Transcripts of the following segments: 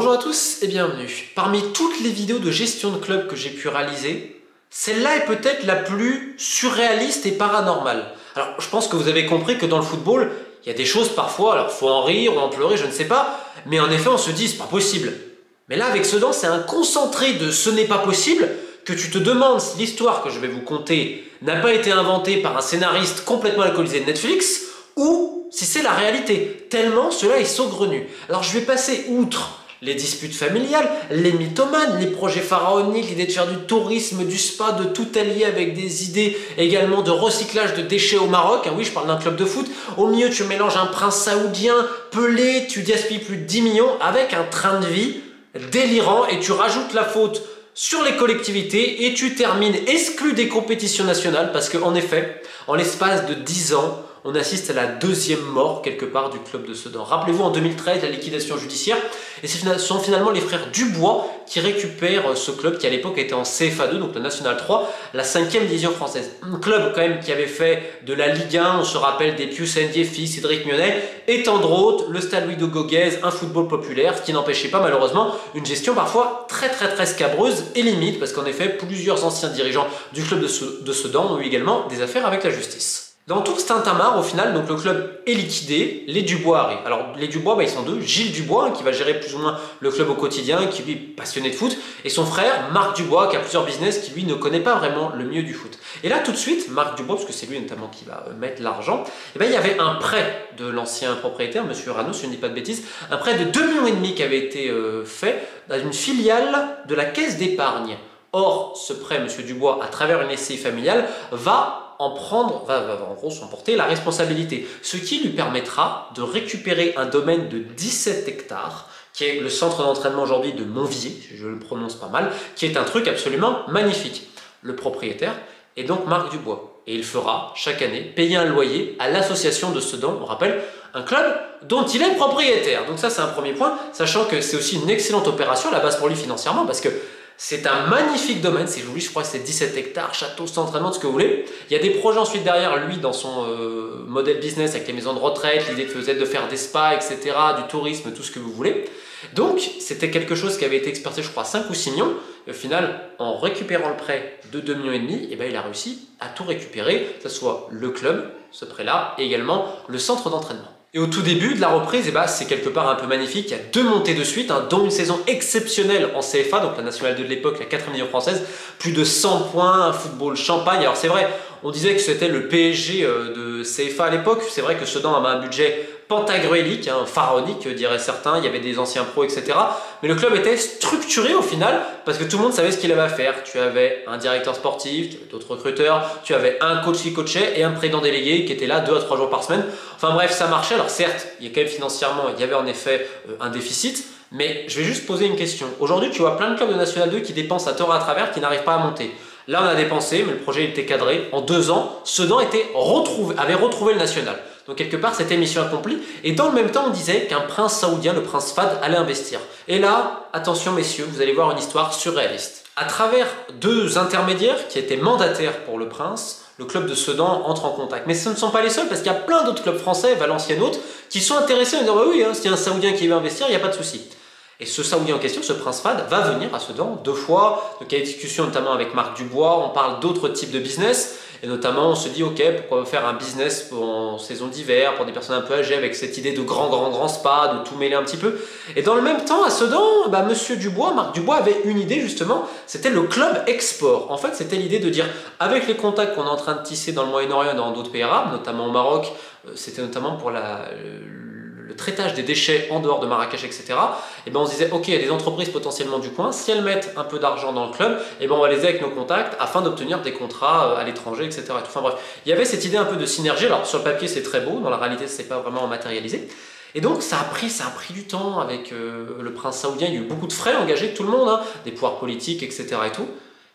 Bonjour à tous et bienvenue. Parmi toutes les vidéos de gestion de club que j'ai pu réaliser, celle-là est peut-être la plus surréaliste et paranormale. Alors je pense que vous avez compris que dans le football, il y a des choses parfois, alors faut en rire ou en pleurer, je ne sais pas, mais en effet on se dit c'est pas possible. Mais là avec Sedan, c'est un concentré de ce n'est pas possible que tu te demandes si l'histoire que je vais vous conter n'a pas été inventée par un scénariste complètement alcoolisé de Netflix ou si c'est la réalité, tellement cela est saugrenu. Alors je vais passer outre les disputes familiales, les mythomanes, les projets pharaoniques, l'idée de faire du tourisme, du spa, de tout allier avec des idées également de recyclage de déchets au Maroc. Ah oui, je parle d'un club de foot. Au milieu, tu mélanges un prince saoudien, pelé, tu gaspilles plus de 10 millions avec un train de vie délirant et tu rajoutes la faute sur les collectivités et tu termines exclu des compétitions nationales parce qu'en effet, en l'espace de 10 ans, on assiste à la deuxième mort quelque part du club de Sedan. Rappelez-vous en 2013 la liquidation judiciaire et ce sont finalement les frères Dubois qui récupèrent ce club qui à l'époque était en CFA 2, donc la National 3, la 5e division française. Un club quand même qui avait fait de la Ligue 1, on se rappelle des Pius Ndiaye, Cédric Mionnet et tant d'autres, le Stade Louis de Gauguez, un football populaire, ce qui n'empêchait pas malheureusement une gestion parfois très scabreuse et limite parce qu'en effet plusieurs anciens dirigeants du club de Sedan ont eu également des affaires avec la justice. Dans tout ce tintamarre, au final, donc le club est liquidé, les Dubois arrivent. Alors les Dubois, ils sont deux, Gilles Dubois qui va gérer plus ou moins le club au quotidien, qui lui est passionné de foot, et son frère Marc Dubois qui a plusieurs business, qui lui ne connaît pas vraiment le milieu du foot. Et là tout de suite, Marc Dubois, parce que c'est lui notamment qui va mettre l'argent, il y avait un prêt de l'ancien propriétaire, Monsieur Rano, si je ne dis pas de bêtises, un prêt de 2,5 millions qui avait été fait dans une filiale de la Caisse d'épargne. Or, ce prêt, Monsieur Dubois, à travers une SCI familiale, va en gros s'emporter la responsabilité, ce qui lui permettra de récupérer un domaine de 17 hectares, qui est le centre d'entraînement aujourd'hui de Montvier, si je le prononce pas mal, qui est un truc absolument magnifique. Le propriétaire est donc Marc Dubois, et il fera chaque année payer un loyer à l'association de Sedan, on rappelle, un club dont il est propriétaire. Donc ça c'est un premier point, sachant que c'est aussi une excellente opération à la base pour lui financièrement, parce que c'est un magnifique domaine, si j'oublie, je crois que c'est 17 hectares, château, centre d'entraînement, ce que vous voulez. Il y a des projets ensuite derrière lui dans son modèle business avec les maisons de retraite, l'idée de faire des spas, etc., du tourisme, tout ce que vous voulez. Donc c'était quelque chose qui avait été expertisé, je crois, 5 ou 6 millions. Et au final, en récupérant le prêt de 2,5 millions, il a réussi à tout récupérer, que ce soit le club, ce prêt-là, et également le centre d'entraînement. Et au tout début de la reprise, c'est quelque part un peu magnifique. Il y a 2 montées de suite, dont une saison exceptionnelle en CFA, donc la nationale 2 de l'époque, la 4e division française, plus de 100 points, un football champagne. Alors c'est vrai, on disait que c'était le PSG de CFA à l'époque. C'est vrai que Sedan avait un budget pantagruélique, pharaonique, diraient certains. Il y avait des anciens pros, etc. Mais le club était structuré au final parce que tout le monde savait ce qu'il avait à faire. Tu avais un directeur sportif, tu avais d'autres recruteurs, tu avais un coach qui coachait et un président délégué qui était là 2 à 3 jours par semaine. Enfin bref, ça marchait. Alors certes, il y a quand même financièrement, il y avait en effet un déficit. Mais je vais juste poser une question. Aujourd'hui, tu vois plein de clubs de National 2 qui dépensent à tort et à travers, qui n'arrivent pas à monter. Là, on a dépensé, mais le projet était cadré. En 2 ans, Sedan avait retrouvé le national. Donc quelque part, c'était mission accomplie. Et dans le même temps, on disait qu'un prince saoudien, le prince Fahd, allait investir. Et là, attention messieurs, vous allez voir une histoire surréaliste. À travers 2 intermédiaires qui étaient mandataires pour le prince, le club de Sedan entre en contact. Mais ce ne sont pas les seuls, parce qu'il y a plein d'autres clubs français, Valenciennes autres, qui sont intéressés en disant bah oui, s'il y a un saoudien qui veut investir, il n'y a pas de souci. Et ce saoudien en question, ce prince Fahd, va venir à Sedan 2 fois. Donc il y a des discussions notamment avec Marc Dubois, on parle d'autres types de business. Et notamment, on se dit, ok, pourquoi faire un business en saison d'hiver pour des personnes un peu âgées avec cette idée de grand spa, de tout mêler un petit peu. Et dans le même temps, à Sedan, Monsieur Dubois, Marc Dubois avait une idée justement, c'était le club export. En fait, c'était l'idée de dire, avec les contacts qu'on est en train de tisser dans le Moyen-Orient et dans d'autres pays arabes, notamment au Maroc, c'était notamment pour le traitage des déchets en dehors de Marrakech, etc. Et on se disait, ok, il y a des entreprises potentiellement du coin, si elles mettent un peu d'argent dans le club, on va les aider avec nos contacts afin d'obtenir des contrats à l'étranger, etc. Enfin bref, il y avait cette idée un peu de synergie. Alors sur le papier, c'est très beau, dans la réalité, c'est pas vraiment matérialisé. Et donc ça a pris du temps avec le prince saoudien. Il y a eu beaucoup de frais engagés de tout le monde, des pouvoirs politiques, etc. et tout.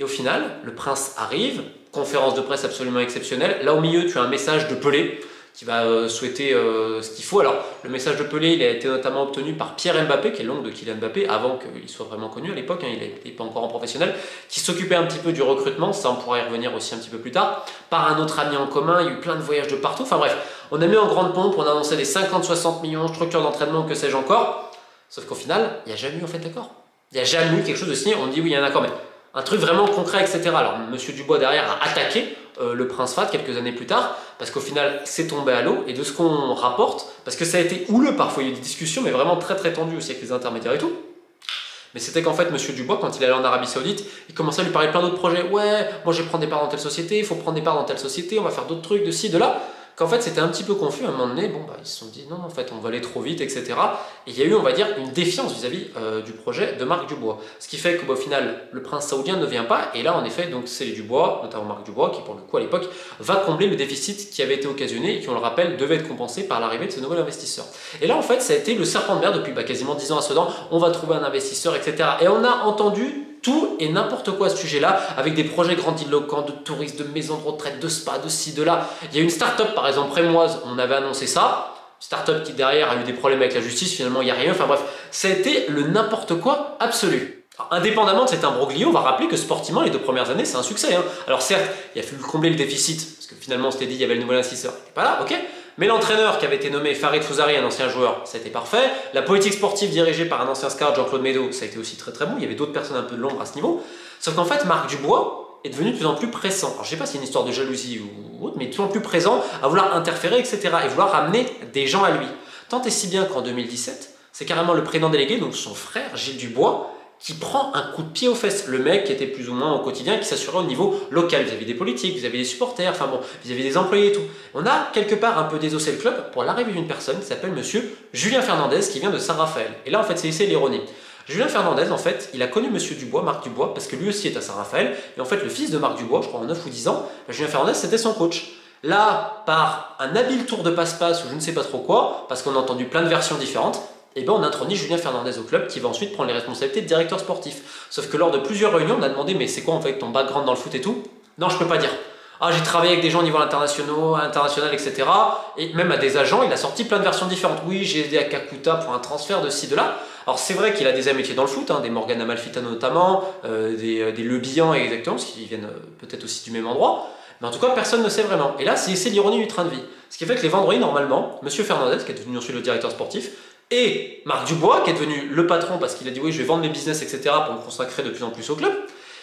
Et au final, le prince arrive, conférence de presse absolument exceptionnelle. Là au milieu, tu as un message de Pelé qui va souhaiter ce qu'il faut. Alors, le message de Pelé, il a été notamment obtenu par Pierre Mbappé, qui est l'oncle de Kylian Mbappé, avant qu'il soit vraiment connu à l'époque, il n'était pas encore en professionnel, qui s'occupait un petit peu du recrutement, ça on pourra y revenir aussi un petit peu plus tard, par un autre ami en commun, il y a eu plein de voyages de partout, enfin bref, on a mis en grande pompe, on a annoncé des 50-60 millions, structures d'entraînement, que sais-je encore. Sauf qu'au final, il n'y a jamais eu en fait d'accord. Il n'y a jamais eu quelque chose de signé, on dit oui, il y a un accord, mais un truc vraiment concret, etc. Alors, Monsieur Dubois derrière a attaqué le Prince Fahd quelques années plus tard, parce qu'au final, c'est tombé à l'eau, et de ce qu'on rapporte, parce que ça a été houleux parfois, il y a eu des discussions, mais vraiment très très tendues aussi avec les intermédiaires et tout. Mais c'était qu'en fait, Monsieur Dubois, quand il allait en Arabie Saoudite, il commençait à lui parler plein d'autres projets. Ouais, moi je vais prendre des parts dans telle société, il faut prendre des parts dans telle société, on va faire d'autres trucs, de ci, de là. Qu'en fait, c'était un petit peu confus. À un moment donné, bon, bah, ils se sont dit non, en fait, on va aller trop vite, etc. Et il y a eu, on va dire, une défiance vis-à-vis du projet de Marc Dubois. Ce qui fait qu'au final, le prince saoudien ne vient pas. Et là, en effet, donc c'est les Dubois, notamment Marc Dubois, qui pour le coup à l'époque va combler le déficit qui avait été occasionné et qui, on le rappelle, devait être compensé par l'arrivée de ce nouvel investisseur. Et là, en fait, ça a été le serpent de mer depuis quasiment 10 ans à Sedan. On va trouver un investisseur, etc. Et on a entendu tout et n'importe quoi à ce sujet-là, avec des projets grandiloquents de tourisme, de maisons de retraite, de spa, de ci, de là. Il y a une start-up, par exemple, rémoise, on avait annoncé ça. Start-up qui derrière a eu des problèmes avec la justice, finalement il n'y a rien. Enfin bref, ça a été le n'importe quoi absolu. Alors, indépendamment de cet imbroglio, on va rappeler que sportivement, les 2 premières années, c'est un succès. Hein. Alors certes, il a fallu combler le déficit, parce que finalement on s'était dit il y avait le nouvel investisseur, il n'était pas là, ok. Mais l'entraîneur qui avait été nommé Farid Fouzari, un ancien joueur, ça a été parfait. La politique sportive dirigée par un ancien scout, Jean-Claude Médot, ça a été aussi très très bon. Il y avait d'autres personnes un peu de l'ombre à ce niveau. Sauf qu'en fait, Marc Dubois est devenu de plus en plus pressant. Alors je sais pas si c'est une histoire de jalousie ou autre, mais de plus en plus présent à vouloir interférer, etc. et vouloir ramener des gens à lui. Tant et si bien qu'en 2017, c'est carrément le président délégué, donc son frère Gilles Dubois, qui prend un coup de pied aux fesses. Le mec qui était plus ou moins au quotidien, qui s'assurait au niveau local, vis-à-vis des politiques, vis-à-vis des supporters, enfin bon, vis-à-vis des employés et tout. On a quelque part un peu désossé le club pour l'arrivée d'une personne qui s'appelle monsieur Julien Fernandez, qui vient de Saint-Raphaël. Et là, en fait, c'est ici l'ironie. Julien Fernandez, en fait, il a connu monsieur Dubois, Marc Dubois, parce que lui aussi est à Saint-Raphaël. Et en fait, le fils de Marc Dubois, je crois en 9 ou 10 ans, Julien Fernandez, c'était son coach. Là, par un habile tour de passe-passe ou je ne sais pas trop quoi, parce qu'on a entendu plein de versions différentes, et ben on intronie Julien Fernandez au club qui va ensuite prendre les responsabilités de directeur sportif. Sauf que lors de plusieurs réunions, on a demandé mais c'est quoi en fait ton background dans le foot et tout? Non, je peux pas dire. Ah, j'ai travaillé avec des gens au niveau international, etc. Et même à des agents, il a sorti plein de versions différentes. Oui, j'ai aidé à Kakuta pour un transfert de ci, de là. Alors c'est vrai qu'il a des amitiés dans le foot, hein, des Morgan Amalfitano notamment, des Le Bihan exactement, parce qu'ils viennent peut-être aussi du même endroit. Mais en tout cas, personne ne sait vraiment. Et là, c'est l'ironie du train de vie. Ce qui fait que les vendredis, normalement, monsieur Fernandez, qui est devenu ensuite le directeur sportif, et Marc Dubois, qui est devenu le patron parce qu'il a dit oui, je vais vendre mes business, etc. pour me consacrer de plus en plus au club.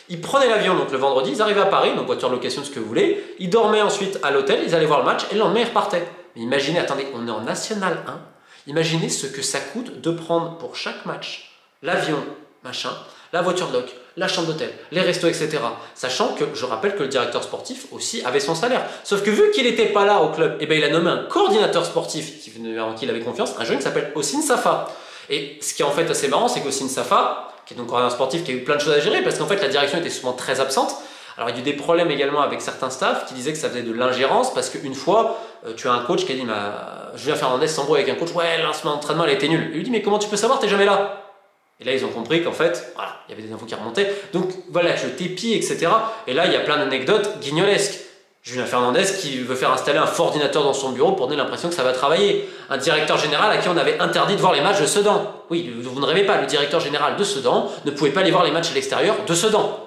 Ils prenaient l'avion donc le vendredi, ils arrivaient à Paris, donc voiture de location, ce que vous voulez. Ils dormaient ensuite à l'hôtel, ils allaient voir le match et le lendemain ils repartaient. Mais imaginez, attendez, on est en National 1. Imaginez ce que ça coûte de prendre pour chaque match l'avion, machin, la voiture de loc, la chambre d'hôtel, les restos, etc. Sachant que, je rappelle que le directeur sportif aussi avait son salaire. Sauf que vu qu'il n'était pas là au club, eh ben, il a nommé un coordinateur sportif en qui il avait confiance, un jeune qui s'appelle Hossein Safa. Et ce qui est en fait assez marrant, c'est qu'Hossein Safa, qui est donc coordinateur sportif, qui a eu plein de choses à gérer, parce qu'en fait la direction était souvent très absente. Alors il y a eu des problèmes également avec certains staffs qui disaient que ça faisait de l'ingérence, parce qu'une fois, tu as un coach qui a dit Julien Fernandez s'embrouille avec un coach, ouais, le lancement d'entraînement, elle était nulle. Il lui dit, mais comment tu peux savoir, t'es jamais là? Et là, ils ont compris qu'en fait, voilà, il y avait des infos qui remontaient. Donc voilà, je t'épie, etc. Et là, il y a plein d'anecdotes guignolesques. Julien Fernandez qui veut faire installer un fort ordinateur dans son bureau pour donner l'impression que ça va travailler. Un directeur général à qui on avait interdit de voir les matchs de Sedan. Oui, vous ne rêvez pas, le directeur général de Sedan ne pouvait pas aller voir les matchs à l'extérieur de Sedan.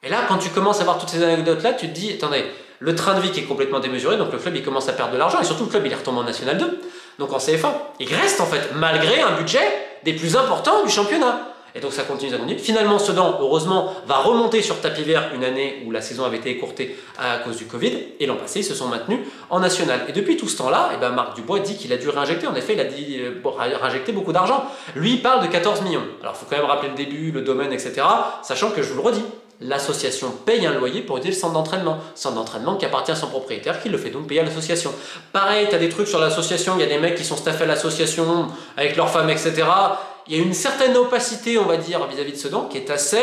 Et là, quand tu commences à voir toutes ces anecdotes-là, tu te dis, attendez, le train de vie qui est complètement démesuré, donc le club il commence à perdre de l'argent, et surtout le club il est retombé en National 2, donc en CFA. Il reste en fait, malgré un budget des plus importants du championnat. Et donc ça continue, ça continue. Finalement, Sedan, heureusement, va remonter sur tapis vert une année où la saison avait été écourtée à cause du Covid, et l'an passé, ils se sont maintenus en national. Et depuis tout ce temps-là, eh ben Marc Dubois dit qu'il a dû réinjecter, en effet, il a dit réinjecter beaucoup d'argent. Lui, il parle de 14 millions. Alors, il faut quand même rappeler le début, le domaine, etc., sachant que je vous le redis, l'association paye un loyer pour utiliser le centre d'entraînement qui appartient à son propriétaire, qui le fait donc payer à l'association. Pareil, tu as des trucs sur l'association, il y a des mecs qui sont staffés à l'association avec leurs femmes, etc. Il y a une certaine opacité, on va dire, vis-à-vis de Sedan qui est assez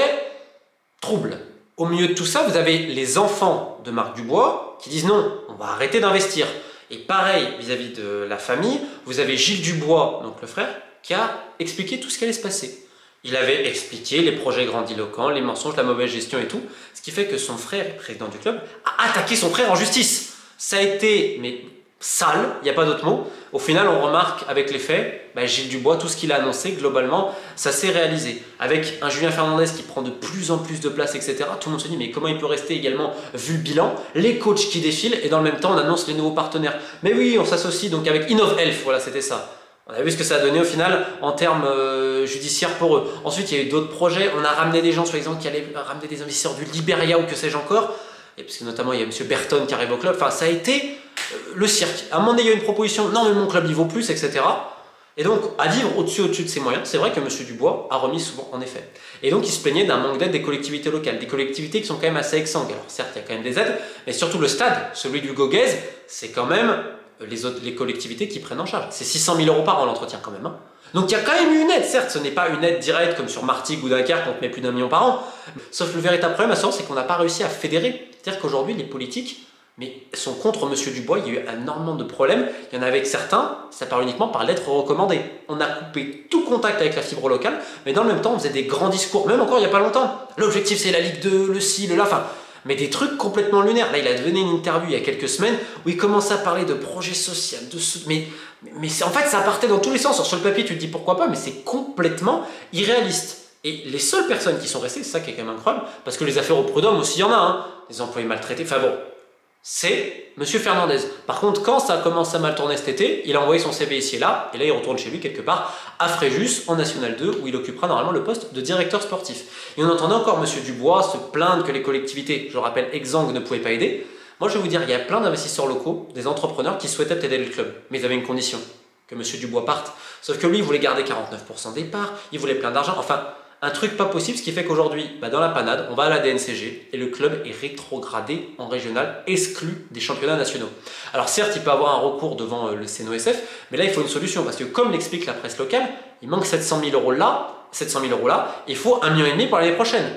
trouble. Au milieu de tout ça, vous avez les enfants de Marc Dubois qui disent non, on va arrêter d'investir. Et pareil, vis-à-vis de la famille, vous avez Gilles Dubois, donc le frère, qui a expliqué tout ce qui allait se passer. Il avait expliqué les projets grandiloquents, les mensonges, la mauvaise gestion et tout, ce qui fait que son frère, président du club, a attaqué son frère en justice. Ça a été, mais sale, il n'y a pas d'autre mot. Au final, on remarque avec les faits, Gilles Dubois, tout ce qu'il a annoncé, globalement, ça s'est réalisé. Avec un Julien Fernandez qui prend de plus en plus de place, etc. Tout le monde se dit, mais comment il peut rester également, vu le bilan, les coachs qui défilent, et dans le même temps, on annonce les nouveaux partenaires. Mais oui, on s'associe donc avec Innov Health, voilà, c'était ça. On a vu ce que ça a donné au final en termes judiciaires pour eux. Ensuite, il y a eu d'autres projets. On a ramené des gens, soi-disant, qui allaient ramener des investisseurs du Liberia ou que sais-je encore. Et parce que notamment, il y a M. Berton qui arrive au club. Enfin, ça a été le cirque. À un moment donné, il y a eu une proposition. Non, mais mon club, il vaut plus, etc. Et donc, à vivre au-dessus de ses moyens, c'est vrai que M. Dubois a remis souvent, en effet. Et donc, il se plaignait d'un manque d'aide des collectivités locales. Des collectivités qui sont quand même assez exsangues. Alors, certes, il y a quand même des aides, mais surtout le stade, celui du Goguez, c'est quand même les collectivités qui prennent en charge. C'est 600 000 € par an l'entretien quand même. Hein. Donc il y a quand même eu une aide, certes, ce n'est pas une aide directe comme sur Martigues ou Dunkerque, on te met plus d'1 million par an. Sauf le véritable problème à ce moment, c'est qu'on n'a pas réussi à fédérer. C'est-à-dire qu'aujourd'hui, les politiques sont contre M. Dubois, il y a eu énormément de problèmes. Il y en a avec certains, ça part uniquement par lettre recommandée. On a coupé tout contact avec la fibre locale, mais dans le même temps, on faisait des grands discours, même encore il n'y a pas longtemps. L'objectif, c'est la Ligue 2, le ci, le là, enfin... Mais des trucs complètement lunaires. Là, il a donné une interview il y a quelques semaines où il commençait à parler de projets sociaux, mais en fait, ça partait dans tous les sens. Sur le papier, tu te dis pourquoi pas, mais c'est complètement irréaliste. Et les seules personnes qui sont restées, c'est ça qui est quand même incroyable, parce que les affaires au prud'homme aussi, il y en a, hein, des employés maltraités, enfin bon, c'est M. Fernandez. Par contre, quand ça a commencé à mal tourner cet été, il a envoyé son CV ici et là il retourne chez lui quelque part à Fréjus, en National 2, où il occupera normalement le poste de directeur sportif. Et on entendait encore M. Dubois se plaindre que les collectivités, je le rappelle, exsangues, ne pouvaient pas aider. Moi, je vais vous dire, il y a plein d'investisseurs locaux, des entrepreneurs qui souhaitaient aider le club, mais ils avaient une condition, que M. Dubois parte. Sauf que lui, il voulait garder 49% des parts, il voulait plein d'argent, enfin... Un truc pas possible, ce qui fait qu'aujourd'hui, dans la panade, on va à la DNCG et le club est rétrogradé en régional, exclu des championnats nationaux. Alors certes, il peut avoir un recours devant le CNOSF, mais là, il faut une solution parce que comme l'explique la presse locale, il manque 700 000 € là, il faut 1,5 million pour l'année prochaine.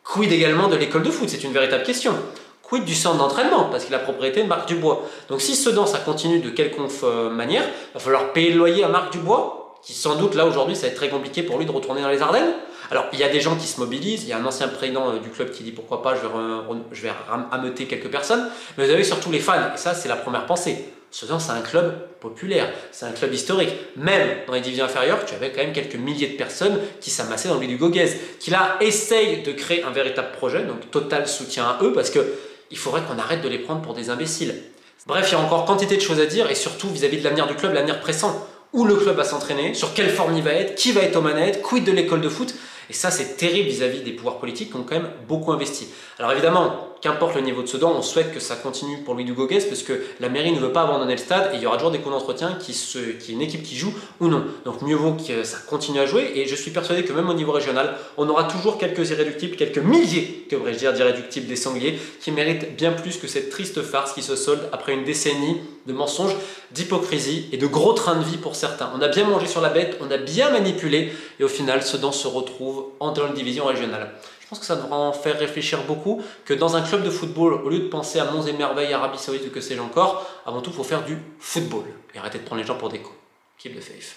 Quid également de l'école de foot? C'est une véritable question. Quid du centre d'entraînement? Parce qu'il a la propriété de Marc Dubois. Donc si Sedan, ça continue de quelconque manière, il va falloir payer le loyer à Marc Dubois, qui sans doute là aujourd'hui, ça va être très compliqué pour lui de retourner dans les Ardennes. Alors, il y a des gens qui se mobilisent, il y a un ancien président du club qui dit pourquoi pas, je vais ameuter quelques personnes, mais vous avez surtout les fans, et ça c'est la première pensée. Sedan, c'est un club populaire, c'est un club historique. Même dans les divisions inférieures, tu avais quand même quelques milliers de personnes qui s'amassaient dans le du Goguez, qui là essayent de créer un véritable projet, donc total soutien à eux, parce qu'il faudrait qu'on arrête de les prendre pour des imbéciles. Bref, il y a encore quantité de choses à dire, et surtout vis-à-vis de l'avenir du club, l'avenir pressant. Où le club va s'entraîner, sur quelle forme il va être, qui va être aux manettes, quid de l'école de foot. Et ça, c'est terrible vis-à-vis des pouvoirs politiques qui ont quand même beaucoup investi. Alors évidemment, qu'importe le niveau de Sedan, on souhaite que ça continue pour Louis Dugoguez parce que la mairie ne veut pas abandonner le stade et il y aura toujours des cours d'entretien qui est une équipe qui joue ou non. Donc mieux vaut que ça continue à jouer et je suis persuadé que même au niveau régional, on aura toujours quelques irréductibles, quelques milliers, que devrais-je dire, d'irréductibles des sangliers qui méritent bien plus que cette triste farce qui se solde après une décennie de mensonges, d'hypocrisie et de gros trains de vie pour certains. On a bien mangé sur la bête, on a bien manipulé et au final, Sedan se retrouve en division régionale. Je pense que ça devra en faire réfléchir beaucoup, que dans un club de football, au lieu de penser à monts et merveilles, Arabie Saoudite ou que sais-je encore, avant tout, il faut faire du football et arrêter de prendre les gens pour des cons. Keep the faith.